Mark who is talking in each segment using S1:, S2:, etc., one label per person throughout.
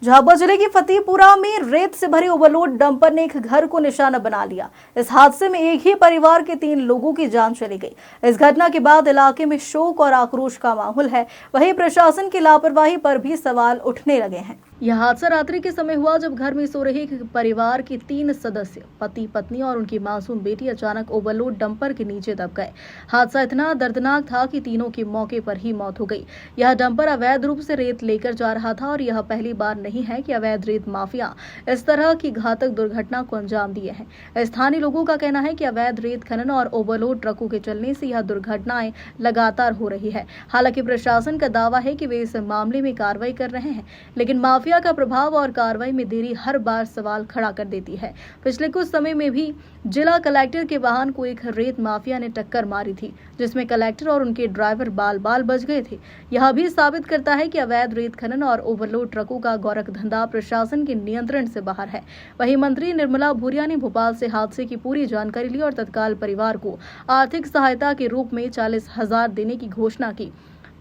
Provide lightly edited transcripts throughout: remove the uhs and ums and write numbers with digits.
S1: झाबुआ जिले की फतेहपुरा में रेत से भरे ओवरलोड डंपर ने एक घर को निशाना बना लिया। इस हादसे में एक ही परिवार के 3 लोगों की जान चली गई। इस घटना के बाद इलाके में शोक और आक्रोश का माहौल है। वहीं प्रशासन की लापरवाही पर भी सवाल उठने लगे हैं। यह हादसा रात्रि के समय हुआ जब घर में सो रहे एक परिवार के 3 सदस्य पति पत्नी और उनकी मासूम बेटी अचानक ओवरलोड डंपर के नीचे दब गए। हादसा इतना दर्दनाक था कि तीनों की मौके पर ही मौत हो गई। यह डंपर अवैध रूप से रेत लेकर जा रहा था और यह पहली बार नहीं है कि अवैध रेत माफिया इस तरह की घातक दुर्घटना को अंजाम दिए हैं। स्थानीय लोगों का कहना है कि अवैध रेत खनन और ओवरलोड ट्रकों के चलने से यह दुर्घटनाएं लगातार हो रही है। हालांकि प्रशासन का दावा है कि वे इस मामले में कार्रवाई कर रहे हैं, लेकिन माफिया का प्रभाव और कार्रवाई में देरी हर बार सवाल खड़ा कर देती है। पिछले कुछ समय में भी जिला कलेक्टर के वाहन को एक रेत माफिया ने टक्कर मारी थी, जिसमें कलेक्टर और उनके ड्राइवर बाल बाल बच गए थे। यह भी साबित करता है कि अवैध रेत खनन और ओवरलोड ट्रकों का गोरख धंधा प्रशासन के नियंत्रण से बाहर है। वहीं मंत्री निर्मला भूरिया ने भोपाल से हादसे की पूरी जानकारी ली और तत्काल परिवार को आर्थिक सहायता के रूप में 40,000 देने की घोषणा की।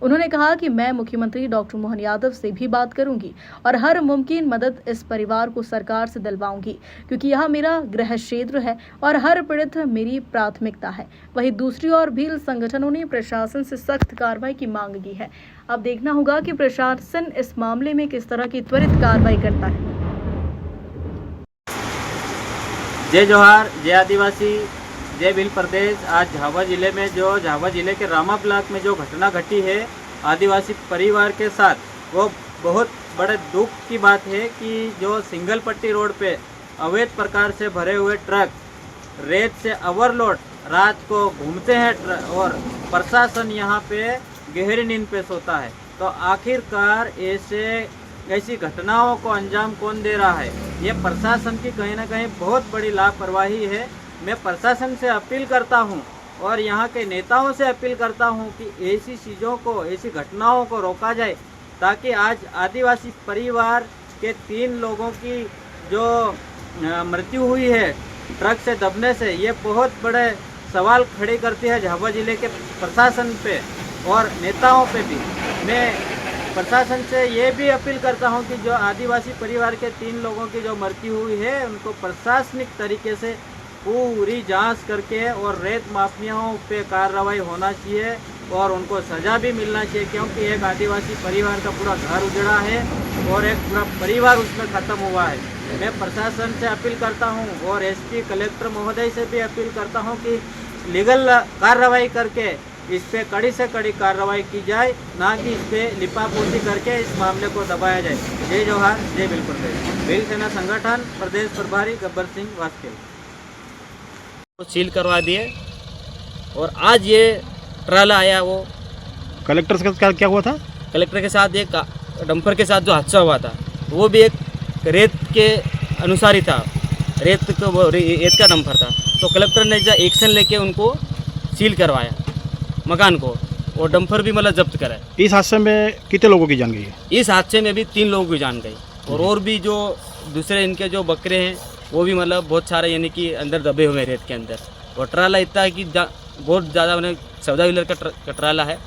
S1: उन्होंने कहा कि मैं मुख्यमंत्री डॉक्टर मोहन यादव से भी बात करूंगी और हर मुमकिन मदद इस परिवार को सरकार से दिलवाऊंगी, क्योंकि यह मेरा गृह क्षेत्र है और हर पीड़ित मेरी प्राथमिकता है। वहीं दूसरी ओर भील संगठनों ने प्रशासन से सख्त कार्रवाई की मांग की है। अब देखना होगा कि प्रशासन इस मामले में किस तरह की त्वरित कार्रवाई करता है।
S2: जय जोहार, जय आदिवासी, जय भील प्रदेश। आज झाबुआ जिले में झाबुआ जिले के रामा ब्लॉक में जो घटना घटी है आदिवासी परिवार के साथ, वो बहुत बड़े दुख की बात है कि जो सिंगल पट्टी रोड पे अवैध प्रकार से भरे हुए ट्रक रेत से ओवरलोड रात को घूमते हैं और प्रशासन यहाँ पे गहरी नींद पे सोता है। तो आखिरकार ऐसी घटनाओं को अंजाम कौन दे रहा है? ये प्रशासन की कहीं ना कहीं बहुत बड़ी लापरवाही है। मैं प्रशासन से अपील करता हूं और यहाँ के नेताओं से अपील करता हूं कि ऐसी चीज़ों को, ऐसी घटनाओं को रोका जाए, ताकि आज आदिवासी परिवार के 3 लोगों की जो मृत्यु हुई है ट्रक से दबने से, ये बहुत बड़े सवाल खड़े करती है झाबुआ जिले के प्रशासन पे और नेताओं पे भी। मैं प्रशासन से ये भी अपील करता हूं कि जो आदिवासी परिवार के 3 लोगों की जो मृत्यु हुई है उनको प्रशासनिक तरीके से पूरी जांच करके और रेत माफियाओं पे कार्रवाई होना चाहिए और उनको सज़ा भी मिलना चाहिए, क्योंकि एक आदिवासी परिवार का पूरा घर उजड़ा है और एक पूरा परिवार उसमें ख़त्म हुआ है। मैं प्रशासन से अपील करता हूं और एसपी कलेक्टर महोदय से भी अपील करता हूं कि लीगल कार्रवाई करके इस पे कड़ी से कड़ी कार्रवाई की जाए, ना कि इस पर लिपापोती करके इस मामले को दबाया जाए। जय जोहार, जय भील प्रदेश। भील सेना संगठन प्रदेश प्रभारी गब्बर सिंह वास्के सील करवा दिए और आज ये ट्राला आया। वो
S3: कलेक्टर के साथ क्या हुआ था?
S2: कलेक्टर के साथ एक डंपर के साथ जो हादसा हुआ था वो भी एक रेत के अनुसार ही था, रेत का डंपर था। तो कलेक्टर ने एक्शन लेके उनको सील करवाया मकान को और डंपर भी मतलब जब्त करा।
S3: इस हादसे में कितने लोगों की जान गई है?
S2: इस हादसे में भी 3 लोगों की जान गई और भी जो दूसरे इनके जो बकरे हैं वो भी मतलब बहुत सारे यानी कि अंदर दबे हुए हैं रेत के अंदर। और ट्राला इतना है कि बहुत ज़्यादा मैंने 14 व्हीलर का ट्राला है।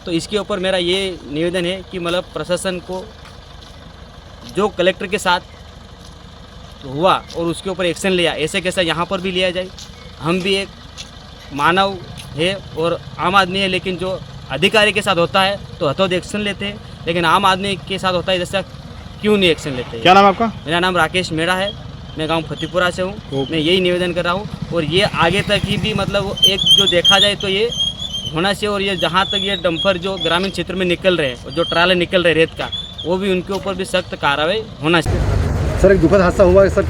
S2: तो इसके ऊपर मेरा ये निवेदन है कि मतलब प्रशासन को जो कलेक्टर के साथ हुआ और उसके ऊपर एक्शन लिया, ऐसे कैसा यहाँ पर भी लिया जाए। हम भी एक मानव है और आम आदमी है, लेकिन जो अधिकारी के साथ होता है तो हथौड़ एक्शन लेते हैं, लेकिन आम आदमी के साथ होता है जैसा क्यों नहीं एक्शन लेते?
S3: क्या नाम है आपका?
S2: मेरा नाम राकेश मेड़ा है, मैं गांव फतेहपुरा से हूँ। मैं यही निवेदन कर रहा हूँ और ये आगे तक ही भी मतलब एक जो देखा जाए तो ये होना चाहिए। और ये जहाँ तक ये डंपर जो ग्रामीण क्षेत्र में निकल रहे हैं और जो ट्राले निकल रहे रेत का, वो भी उनके ऊपर भी सख्त कार्रवाई होना चाहिए।
S4: सर, एक दुखद हादसा हुआ है सर,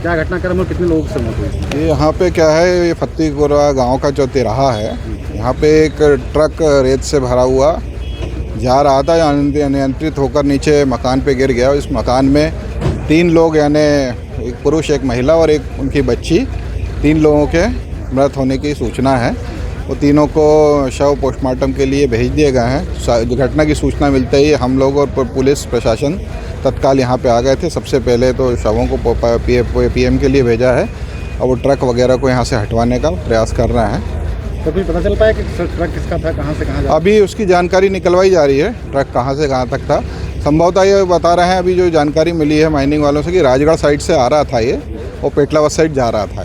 S4: क्या घटनाक्रम और कितने लोगों से मौत हुई?
S5: ये यहाँ पे क्या है, ये फतेहपुरा गांव का जो तिराहा है, यहाँ पे एक ट्रक रेत से भरा हुआ जा रहा था, अनियंत्रित होकर नीचे मकान पे गिर गया। इस मकान में 3 लोग, यानी एक पुरुष, एक महिला और एक उनकी बच्ची, 3 लोगों के मृत होने की सूचना है। वो तीनों को शव पोस्टमार्टम के लिए भेज दिए गए हैं। घटना की सूचना मिलते ही हम लोग और पुलिस प्रशासन तत्काल यहाँ पे आ गए थे। सबसे पहले तो शवों को पीएम के लिए भेजा है और वो ट्रक वगैरह को यहाँ से हटवाने का प्रयास कर रहे हैं।
S4: तो कुछ पता चल पाया कि ट्रक किसका था, कहाँ से कहाँ जा?
S5: अभी उसकी जानकारी निकलवाई जा रही है, ट्रक कहाँ से कहाँ तक था। संभवतः ये बता रहे हैं अभी जो जानकारी मिली है माइनिंग वालों से कि राजगढ़ साइड से आ रहा था ये और पेटलावत साइड जा रहा था।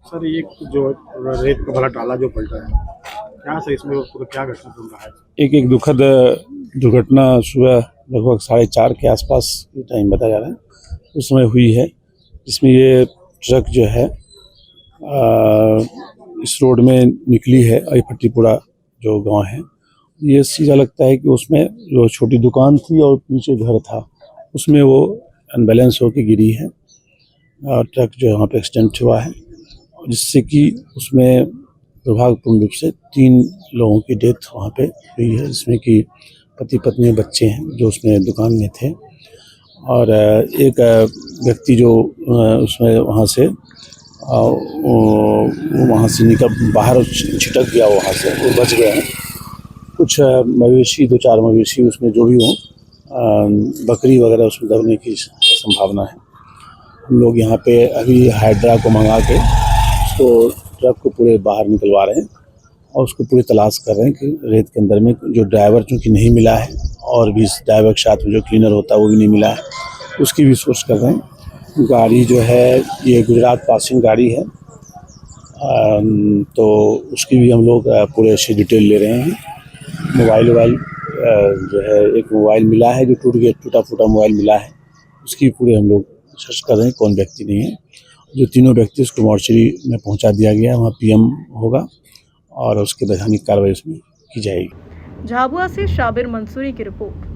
S3: सर ये जो रेत का भला टाला जो पलटा है, क्या सर इसमें पूरा क्या घटना चल रहा है?
S6: एक दुखद दुर्घटना सुबह लगभग 4:30 के आसपास की टाइम बताया जा रहा है, उस समय हुई है, जिसमें ये ट्रक जो है इस रोड में निकली है। फट्टीपुरा जो गांव है, ये सीधा लगता है कि उसमें जो छोटी दुकान थी और पीछे घर था, उसमें वो अनबैलेंस होकर गिरी है और ट्रक जो है वहाँ पे एक्सीडेंट हुआ है, जिससे कि उसमें दुर्भाग्यपूर्ण रूप से 3 लोगों की डेथ वहाँ पे हुई है, जिसमें कि पति पत्नी बच्चे हैं जो उसमें दुकान में थे, और एक व्यक्ति जो उसमें वहाँ से निकल बाहर छिटक गया, वहाँ से वो बच गए हैं। कुछ मवेशी 2-4 मवेशी उसमें जो भी हों, बकरी वगैरह उसमें दबने की संभावना है। हम लोग यहाँ पे अभी हाइड्रा को मंगा के उसको ट्रक को पूरे बाहर निकलवा रहे हैं और उसको पूरी तलाश कर रहे हैं कि रेत के अंदर में जो ड्राइवर चूँकि नहीं मिला है और भी ड्राइवर के साथ में जो क्लीनर होता है वो भी नहीं मिला है, उसकी भी सोच कर रहे हैं। गाड़ी जो है ये गुजरात पासिंग गाड़ी है, तो उसकी भी हम लोग पूरे से डिटेल ले रहे हैं। मोबाइल जो है एक मोबाइल मिला है जो टूटा फूटा मोबाइल मिला है, उसकी पूरे हम लोग सर्च कर रहे हैं कौन व्यक्ति नहीं है। जो 3 व्यक्ति उसको मॉर्चरी में पहुंचा दिया गया है, वहाँ PM होगा और उसके वैधानिक कार्रवाई उसमें की जाएगी।
S1: झाबुआ से शाबिर मंसूरी की रिपोर्ट।